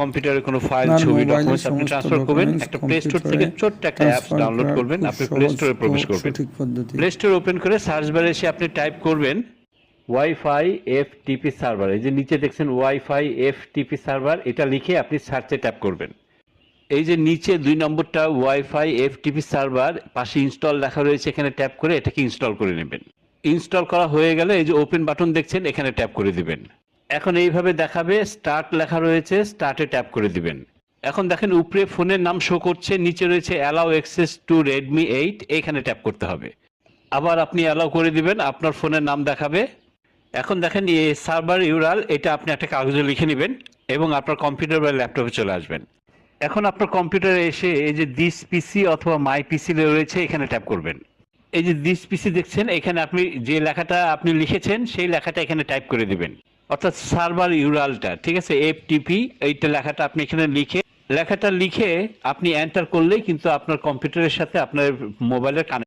কম্পিউটারে কোনো ফাইল, আপনার ছবি, মোবাইলে ডকুমেন্টস আপনি সমস্ত ট্রান্সফার করবেন। ডকুমেন্টস একটা প্লে স্টোর কম্পিউটারে থেকে ছোট্ট একটা অ্যাপস ট্রান্সফার ডাউনলোড করার করবেন। খুব আপনি প্লে সহজ স্টোরে ও প্রবেশ করবেন। সঠিক পদ্ধতি। প্লে স্টোর ওপেন করে সার্চ বারে এসে আপনি টাইপ করবেন ওয়াইফাই এফটিপি সার্ভার। এই যে নিচে দেখছেন ওয়াইফাই এফটিপি সার্ভার, এটা লিখে আপনি সার্চে ট্যাপ করবেন। এই যে নিচে 2 নম্বরটা ওয়াইফাই এফটিপি সার্ভার, পাশে ইনস্টল লেখা রয়েছে, এখানে ট্যাপ করে এটাকে ইনস্টল করে নেবেন। ইনস্টল করা হয়ে গেলে এই যে ওপেন বাটন দেখছেন, এখানে ট্যাপ করে দিবেন। এখন এইভাবে দেখাবে, স্টার্ট লেখা রয়েছে, স্টার্টে ট্যাপ করে দিবেন। এখন দেখেন উপরে ফোনের নাম শো করছে, নিচে রয়েছে অ্যালাউ অ্যাক্সেস টু রেডমি 8, এখানে ট্যাপ করতে হবে। আবার আপনি অ্যালাউ করে দিবেন, আপনার ফোনের নাম দেখাবে। এখন দেখেন এই সার্ভার ইউরাল, এটা আপনি একটা কাগজে লিখে নেবেন এবং আপনার কম্পিউটার বা ল্যাপটপে চলে আসবেন। এখন আপনার কম্পিউটারে এসে এই যে দিস পিসি অথবা মাই পিসি রয়েছে, এখানে ট্যাপ করবেন। এই যে দিস পিসি দেখছেন, এখানে আপনি যে লেখাটা আপনি লিখেছেন সেই লেখাটা এখানে টাইপ করে দিবেন, অর্থাৎ সার্ভার ইউরালটা, ঠিক আছে, এফটিপি এইটা লেখাটা আপনি এখানে লেখাটা লিখে আপনি এন্টার করলেই কিন্তু আপনার কম্পিউটারের সাথে আপনার মোবাইলের কানেক্ট